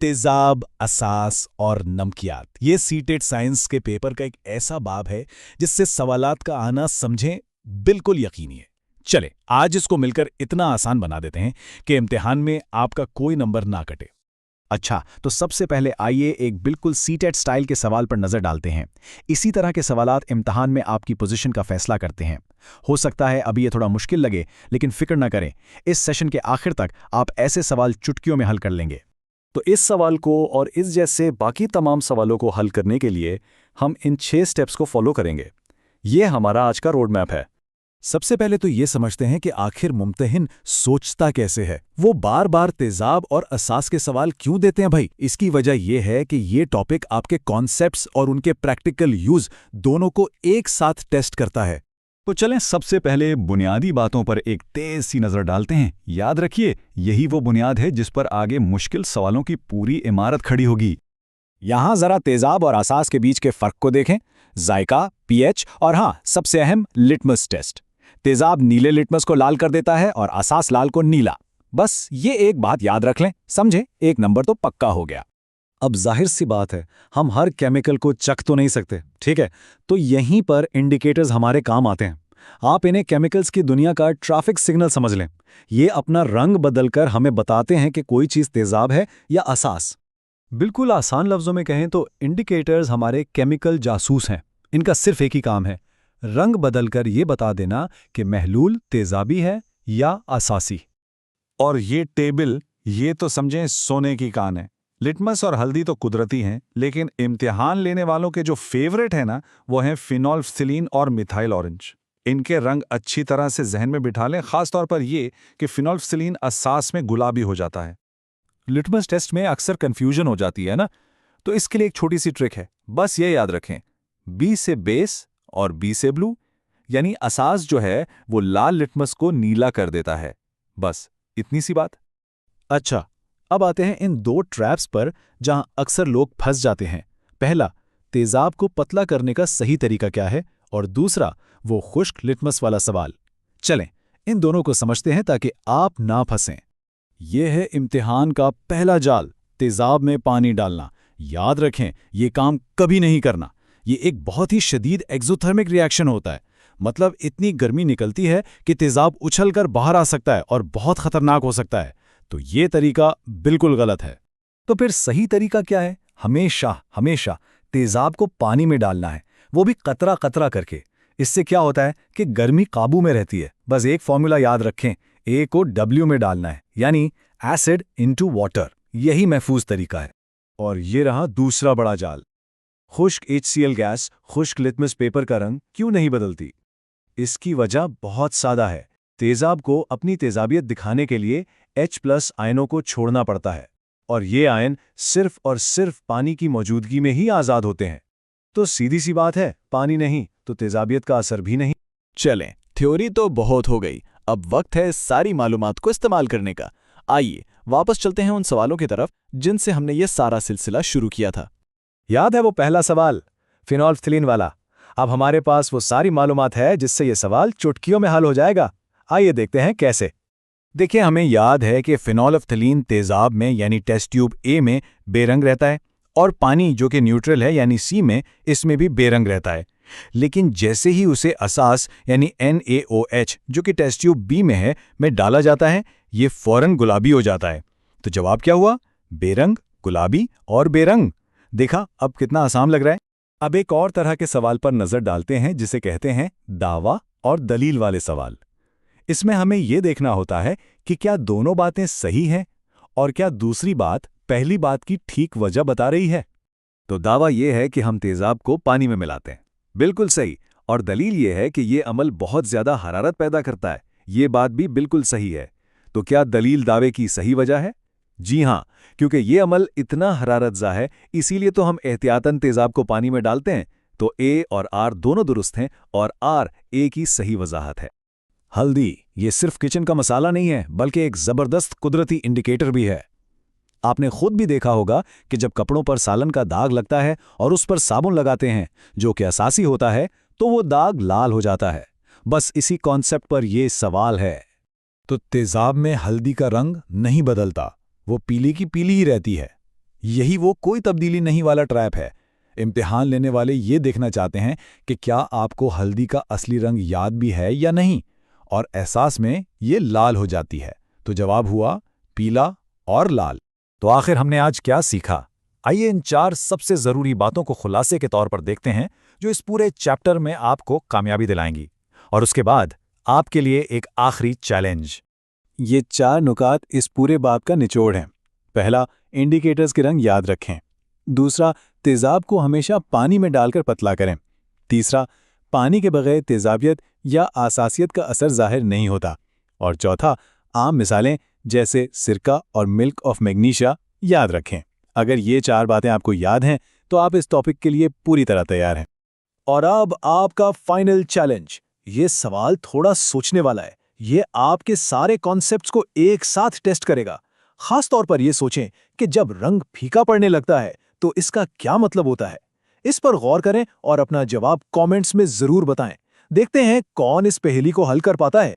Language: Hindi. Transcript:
तेजाब, असास और नमकियात, ये सीटेट साइंस के पेपर का एक ऐसा बाब है जिससे सवालात का आना समझें बिल्कुल यकीनी है। चले आज इसको मिलकर इतना आसान बना देते हैं कि इम्तिहान में आपका कोई नंबर ना कटे। अच्छा, तो सबसे पहले आइए एक बिल्कुल सीटेट स्टाइल के सवाल पर नजर डालते हैं। इसी तरह के सवालात इम्तिहान में आपकी पोजीशन का फैसला करते हैं। हो सकता है अभी ये थोड़ा मुश्किल लगे, लेकिन फिक्र न करें, इस सेशन के आखिर तक आप ऐसे सवाल चुटकियों में हल कर लेंगे। तो इस सवाल को और इस जैसे बाकी तमाम सवालों को हल करने के लिए हम इन 6 स्टेप्स को फॉलो करेंगे। ये हमारा आज का रोड मैप है। सबसे पहले तो ये समझते हैं कि आखिर मुम्तहिन सोचता कैसे है। वो बार बार तेजाब और असास के सवाल क्यों देते हैं भाई? इसकी वजह यह है कि ये टॉपिक आपके कॉन्सेप्ट्स और उनके प्रैक्टिकल यूज दोनों को एक साथ टेस्ट करता है। तो चलें सबसे पहले बुनियादी बातों पर एक तेज सी नज़र डालते हैं। याद रखिए, यही वो बुनियाद है जिस पर आगे मुश्किल सवालों की पूरी इमारत खड़ी होगी। यहां जरा तेजाब और असास के बीच के फर्क को देखें। जायका, पीएच और हाँ, सबसे अहम लिटमस टेस्ट। तेजाब नीले लिटमस को लाल कर देता है और असास लाल को नीला। बस ये एक बात याद रख लें, समझे? एक नंबर तो पक्का हो गया। अब जाहिर सी बात है, हम हर केमिकल को चख तो नहीं सकते, ठीक है? तो यहीं पर इंडिकेटर्स हमारे काम आते हैं। आप इन्हें केमिकल्स की दुनिया का ट्रैफिक सिग्नल समझ लें। ये अपना रंग बदलकर हमें बताते हैं कि कोई चीज़ तेजाब है या असास। बिल्कुल आसान लफ्ज़ों में कहें तो इंडिकेटर्स हमारे केमिकल जासूस हैं। इनका सिर्फ एक ही काम है, रंग बदलकर ये बता देना कि महलूल तेजाबी है या असासी। और ये टेबल, ये तो समझें सोने की कान है। लिटमस और हल्दी तो कुदरती हैं, लेकिन इम्तिहान लेने वालों के जो फेवरेट है ना, वो हैं फिनोल्फ्थिलीन और मिथाइल ऑरेंज। इनके रंग अच्छी तरह से जहन में बिठा लें, खासतौर पर ये कि फिनोल्फ्थिलीन असास में गुलाबी हो जाता है। लिटमस टेस्ट में अक्सर कंफ्यूजन हो जाती है ना, तो इसके लिए एक छोटी सी ट्रिक है। बस ये याद रखें, बी से बेस और बी से ब्लू, यानी असास जो है वो लाल लिटमस को नीला कर देता है। बस इतनी सी बात। अच्छा, अब आते हैं इन दो ट्रैप्स पर जहां अक्सर लोग फंस जाते हैं। पहला, तेजाब को पतला करने का सही तरीका क्या है, और दूसरा, वो खुश्क लिटमस वाला सवाल। चलें इन दोनों को समझते हैं ताकि आप ना फंसें। यह है इम्तिहान का पहला जाल, तेजाब में पानी डालना। याद रखें, ये काम कभी नहीं करना। ये एक बहुत ही शदीद एक्सोथर्मिक रिएक्शन होता है। मतलब इतनी गर्मी निकलती है कि तेजाब उछलकर बाहर आ सकता है और बहुत खतरनाक हो सकता है। तो ये तरीका बिल्कुल गलत है। तो फिर सही तरीका क्या है? हमेशा हमेशा तेजाब को पानी में डालना है, वो भी कतरा कतरा करके। इससे क्या होता है कि गर्मी काबू में रहती है। बस एक फॉर्मूला याद रखें, ए को डब्ल्यू में डालना है, यानी एसिड इनटू वाटर। यही महफूज तरीका है। और ये रहा दूसरा बड़ा जाल। खुश्क HCl गैस खुश्क लिटमस पेपर का रंग क्यों नहीं बदलती? इसकी वजह बहुत सादा है। तेजाब को अपनी तेजाबियत दिखाने के लिए H+ आयनों को छोड़ना पड़ता है, और ये आयन सिर्फ और सिर्फ पानी की मौजूदगी में ही आज़ाद होते हैं। तो सीधी सी बात है, पानी नहीं तो तेजाबियत का असर भी नहीं। चलें, थ्योरी तो बहुत हो गई, अब वक्त है सारी मालूमात को इस्तेमाल करने का। आइए वापस चलते हैं उन सवालों की तरफ जिनसे हमने ये सारा सिलसिला शुरू किया था। याद है वो पहला सवाल, फिनोल्फ्थिलीन वाला? अब हमारे पास वो सारी मालूमात है जिससे ये सवाल चुटकियों में हल हो जाएगा। आइए देखते हैं कैसे। देखिए, हमें याद है कि फिनोल्फ्थिलीन तेजाब में यानी टेस्ट ट्यूब ए में बेरंग रहता है, और पानी जो कि न्यूट्रल है यानी सी में, इसमें भी बेरंग रहता है। लेकिन जैसे ही उसे असास यानी NaOH जो कि टेस्ट ट्यूब बी में है में डाला जाता है, ये फौरन गुलाबी हो जाता है। तो जवाब क्या हुआ? बेरंग, गुलाबी और बेरंग। देखा अब कितना आसान लग रहा है। अब एक और तरह के सवाल पर नजर डालते हैं जिसे कहते हैं दावा और दलील वाले सवाल। इसमें हमें यह देखना होता है कि क्या दोनों बातें सही हैं और क्या दूसरी बात पहली बात की ठीक वजह बता रही है। तो दावा यह है कि हम तेजाब को पानी में मिलाते हैं, बिल्कुल सही। और दलील यह है कि यह अमल बहुत ज्यादा हरारत पैदा करता है, ये बात भी बिल्कुल सही है। तो क्या दलील दावे की सही वजह है? जी हां, क्योंकि ये अमल इतना हरारतज़ा है, इसीलिए तो हम एहतियातन तेजाब को पानी में डालते हैं। तो ए और आर दोनों दुरुस्त हैं और आर ए की सही वजाहत है। हल्दी ये सिर्फ किचन का मसाला नहीं है, बल्कि एक जबरदस्त कुदरती इंडिकेटर भी है। आपने खुद भी देखा होगा कि जब कपड़ों पर सालन का दाग लगता है और उस पर साबुन लगाते हैं जो कि असासी होता है, तो वो दाग लाल हो जाता है। बस इसी कॉन्सेप्ट पर यह सवाल है। तो तेजाब में हल्दी का रंग नहीं बदलता, वो पीली की पीली ही रहती है। यही वो कोई तब्दीली नहीं वाला ट्रैप है। इम्तिहान लेने वाले ये देखना चाहते हैं कि क्या आपको हल्दी का असली रंग याद भी है या नहीं, और एहसास में ये लाल हो जाती है तो जवाब हुआ पीला और लाल। तो आखिर हमने आज क्या सीखा? आइए इन 4 सबसे ज़रूरी बातों को खुलासे के तौर पर देखते हैं जो इस पूरे चैप्टर में आपको कामयाबी दिलाएंगी। और उसके बाद आपके लिए एक आखिरी चैलेंज। ये 4 नुकात इस पूरे बाब का निचोड़ हैं। पहला, इंडिकेटर्स के रंग याद रखें। दूसरा, तेज़ाब को हमेशा पानी में डालकर पतला करें। तीसरा, पानी के बगैर तेज़ाबियत या आसासियत का असर ज़ाहिर नहीं होता। और चौथा, आम मिसालें जैसे सिरका और मिल्क ऑफ मैग्नीशिया याद रखें। अगर ये 4 बातें आपको याद हैं तो आप इस टॉपिक के लिए पूरी तरह तैयार हैं। और अब आपका फाइनल चैलेंज। ये सवाल थोड़ा सोचने वाला है। ये आपके सारे कॉन्सेप्ट्स को एक साथ टेस्ट करेगा। खास तौर पर ये सोचें कि जब रंग फीका पड़ने लगता है तो इसका क्या मतलब होता है। इस पर गौर करें और अपना जवाब कमेंट्स में जरूर बताएं। देखते हैं कौन इस पहेली को हल कर पाता है।